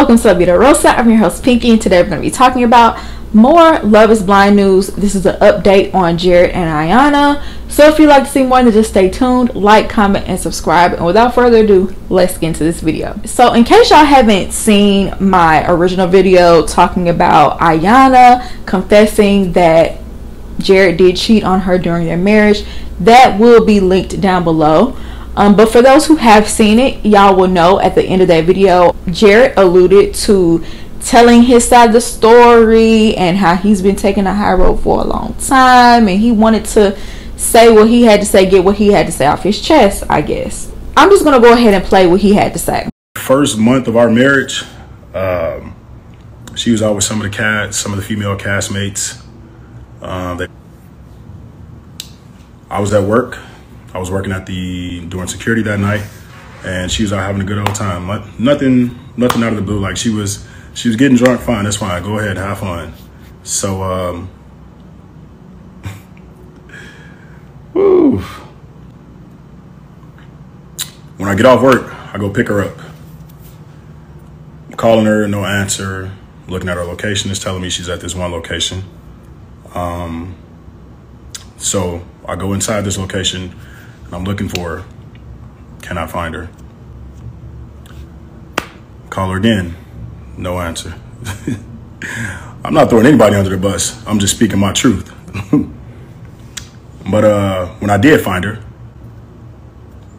welcome to Vida Rosa. I'm your host Pinky, and today we're going to be talking about more Love is Blind news. This is an update on Jarrette and Iyanna. So if you'd like to see more, then just stay tuned, like, comment, and subscribe. And without further ado, let's get into this video. So in case y'all haven't seen my original video talking about Iyanna confessing that Jarrette did cheat on her during their marriage, that will be linked down below. But for those who have seen it, y'all will know at the end of that video, Jarrette alluded to telling his side of the story and how he's been taking a high road for a long time, and he wanted to say what he had to say, get what he had to say off his chest, I guess. I'm just gonna go ahead and play what he had to say. First month of our marriage, she was out with some of the female castmates. I was at work. I was working doing security that night, and she was out having a good old time. Nothing out of the blue. Like she was getting drunk. Fine, that's fine. Go ahead, have fun. So, woo. When I get off work, I go pick her up. I'm calling her, no answer. Looking at her location, it's telling me she's at this one location. So I go inside this location and I'm looking for her. Cannot find her. Call her again. No answer. I'm not throwing anybody under the bus. I'm just speaking my truth. But when I did find her,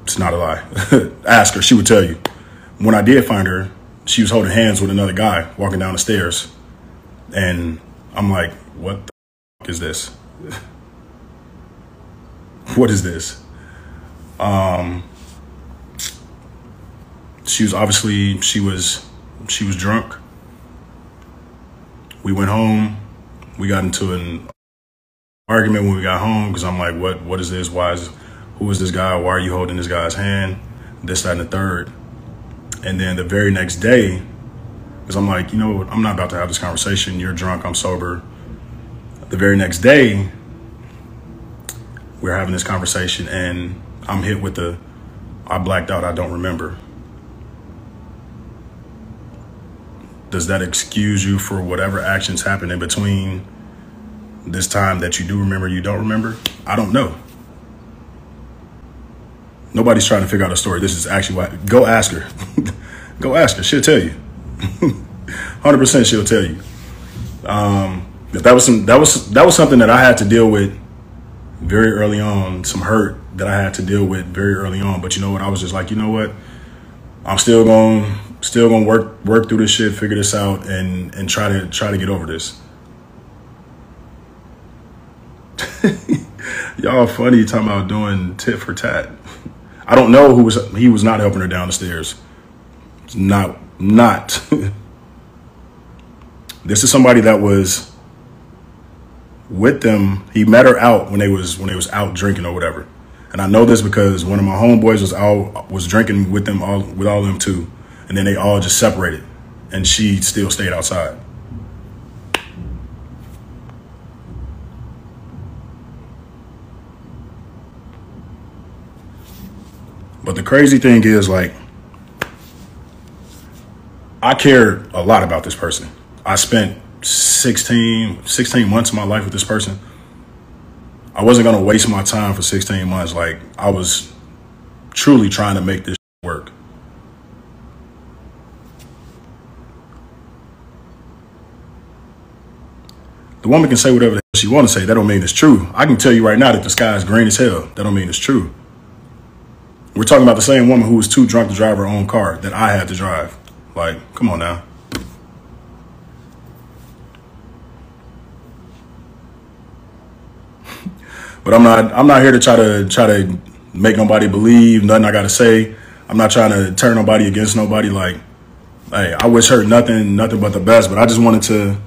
it's not a lie. Ask her, she would tell you. When I did find her, she was holding hands with another guy walking down the stairs. And I'm like, what the fuck is this? What is this? She was drunk. We went home. We got into an argument when we got home because I'm like, what is this? Who is this guy? Why are you holding this guy's hand? This, that, and the third. And then the very next day, because I'm like, you know what? I'm not about to have this conversation. You're drunk. I'm sober. The very next day, we're having this conversation and I'm hit with I blacked out, I don't remember. Does that excuse you for whatever actions happened in between this time that you do remember, you don't remember? I don't know. Nobody's trying to figure out a story. This is actually why. Go ask her. Go ask her. She'll tell you. 100% she'll tell you. That was something that I had to deal with very early on, some hurt that I had to deal with very early on. But you know what? I was just like, you know what? I'm still gonna work through this shit, figure this out, and try to get over this. Y'all funny talking about doing tit for tat. I don't know he was not helping her down the stairs. Not. This is somebody that was with them. He met her out when they was out drinking or whatever. And I know this because one of my homeboys was drinking with all of them too. And then they all just separated and she still stayed outside. But the crazy thing is, like, I cared a lot about this person. I spent 16 months of my life with this person. I wasn't going to waste my time for 16 months. Like, I was truly trying to make this work. The woman can say whatever the hell she want to say. That don't mean it's true. I can tell you right now that the sky is green as hell. That don't mean it's true. We're talking about the same woman who was too drunk to drive her own car that I had to drive. Like, come on now. But I'm not here to try to make nobody believe nothing I gotta say. I'm not trying to turn nobody against nobody. Like, hey, I wish her nothing but the best. But I just wanted to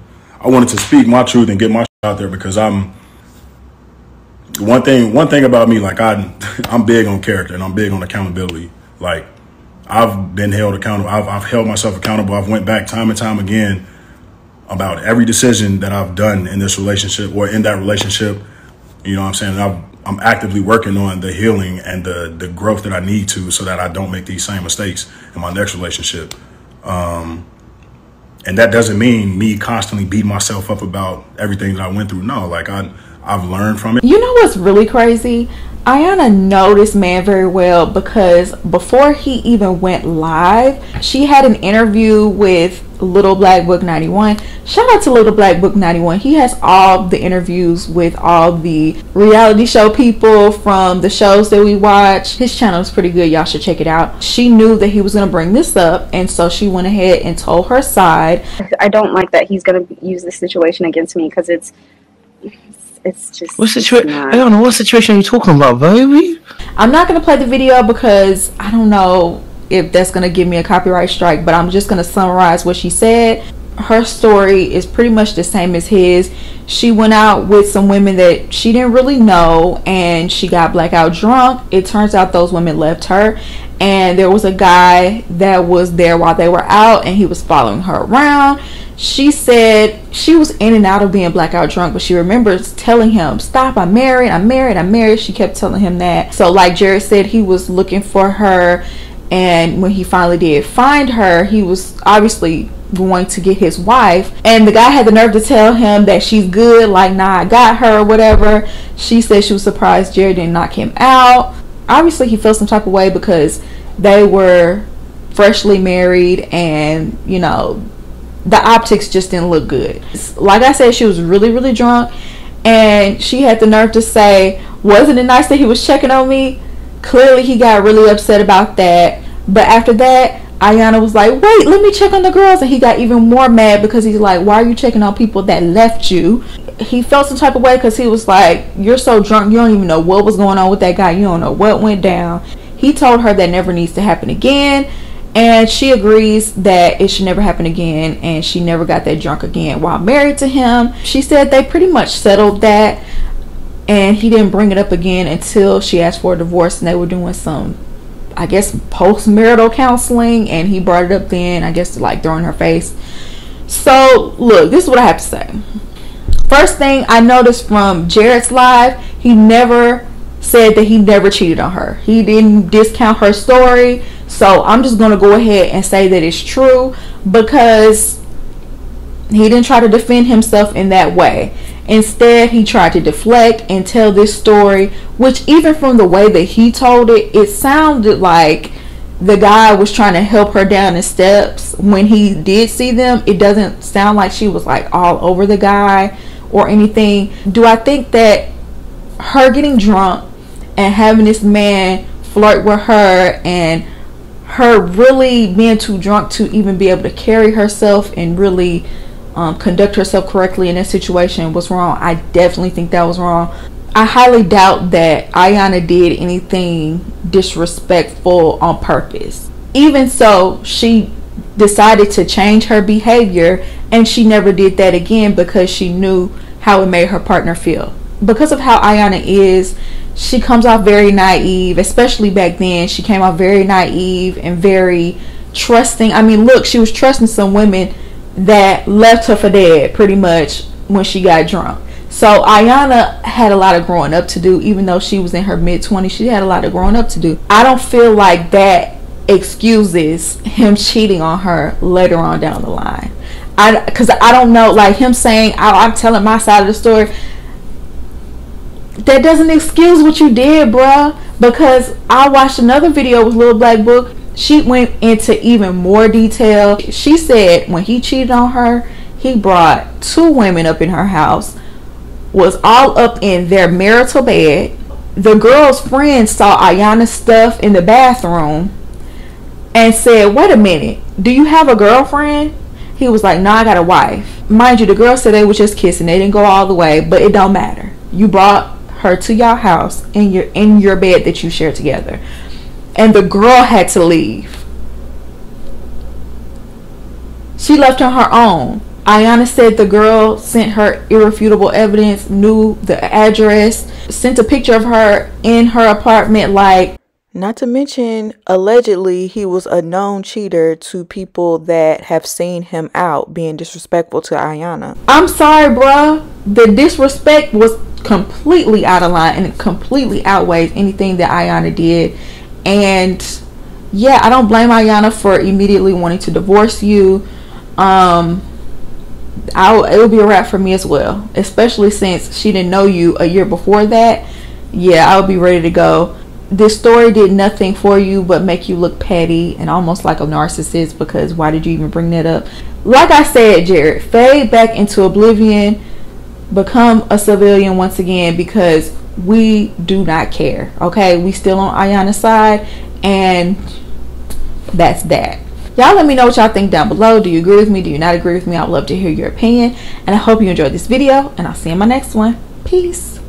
speak my truth and get my shit out there because one thing about me, like I'm big on character and I'm big on accountability. Like, I've been held accountable. I've held myself accountable. I've went back time and time again about every decision that I've done in this relationship or in that relationship. You know what I'm saying? I'm actively working on the healing and the growth that I need to so that I don't make these same mistakes in my next relationship. And that doesn't mean me constantly beating myself up about everything that I went through. No, like I've learned from it. You know what's really crazy? Iyanna know this man very well, because before he even went live, she had an interview with Little Black Book 91. Shout out to Little Black Book 91. He has all the interviews with all the reality show people from the shows that we watch. His channel is pretty good. Y'all should check it out. She knew that he was going to bring this up, and so she went ahead and told her side. I don't like that he's going to use this situation against me, because it's just... What situation? I don't know. What situation are you talking about, baby? I'm not going to play the video because I don't know if that's going to give me a copyright strike, but I'm just going to summarize what she said. Her story is pretty much the same as his. She went out with some women that she didn't really know, and she got blackout drunk. It turns out those women left her, and there was a guy that was there while they were out, and he was following her around. She said she was in and out of being blackout drunk, but she remembers telling him, stop, I'm married, I'm married, I'm married. She kept telling him that. So like Jarrette said, he was looking for her, and when he finally did find her, he was obviously going to get his wife, and the guy had the nerve to tell him that she's good, like, nah, I got her, or whatever. She said she was surprised Jarrette didn't knock him out. Obviously he felt some type of way because they were freshly married, and you know, the optics just didn't look good. Like I said, she was really, really drunk, and she had the nerve to say, wasn't it nice that he was checking on me? Clearly he got really upset about that. But after that, Iyanna was like, wait, let me check on the girls. And he got even more mad because he's like, why are you checking on people that left you? He felt some type of way because he was like, you're so drunk, you don't even know what was going on with that guy. You don't know what went down. He told her that never needs to happen again, and she agrees that it should never happen again, and she never got that drunk again while married to him. She said they pretty much settled that, and he didn't bring it up again until she asked for a divorce, and they were doing some, I guess, post-marital counseling, and he brought it up then, I guess, to like throw in her face. So look, this is what I have to say. First thing I noticed from Jarrette's live, he never said that he never cheated on her. He didn't discount her story. So I'm just gonna go ahead and say that it's true, because he didn't try to defend himself in that way. Instead, he tried to deflect and tell this story, which even from the way that he told it, it sounded like the guy was trying to help her down the steps. When he did see them, it doesn't sound like she was like all over the guy or anything. Do I think that her getting drunk and having this man flirt with her, and her really being too drunk to even be able to carry herself and really conduct herself correctly in that situation was wrong? I definitely think that was wrong. I highly doubt that Iyanna did anything disrespectful on purpose. Even so, she decided to change her behavior, and she never did that again because she knew how it made her partner feel. Because of how Iyanna is, she comes off very naive, especially back then. She came off very naive and very trusting. I mean, look, she was trusting some women that left her for dead pretty much when she got drunk. So Iyanna had a lot of growing up to do. Even though she was in her mid-20s, she had a lot of growing up to do. I don't feel like that excuses him cheating on her later on down the line. Because I don't know, like him saying, I'm telling my side of the story, that doesn't excuse what you did, bruh. Because I watched another video with Little Black Book. She went into even more detail. She said when he cheated on her, he brought 2 women up in her house, was all up in their marital bed. The girl's friend saw Iyanna's stuff in the bathroom and said, wait a minute, do you have a girlfriend? He was like, no, I got a wife. Mind you, the girl said they were just kissing. They didn't go all the way, but it don't matter. You brought her to your house and you're in your bed that you share together. And the girl had to leave. She left on her own. Iyanna said the girl sent her irrefutable evidence, knew the address, sent a picture of her in her apartment. Like, not to mention, allegedly, he was a known cheater to people that have seen him out being disrespectful to Iyanna. I'm sorry, bruh. The disrespect was completely out of line, and it completely outweighs anything that Iyanna did. And yeah, I don't blame Iyanna for immediately wanting to divorce you. it would be a wrap for me as well, especially since she didn't know you a year before that. Yeah, I would be ready to go. This story did nothing for you but make you look petty and almost like a narcissist, because why did you even bring that up? Like I said, Jarrette, fade back into oblivion, become a civilian once again, because we do not care. Okay, we still on Iyanna's side, and that's that. Y'all let me know what y'all think down below. Do you agree with me? Do you not agree with me? I'd love to hear your opinion, and I hope you enjoyed this video, and I'll see you in my next one. Peace.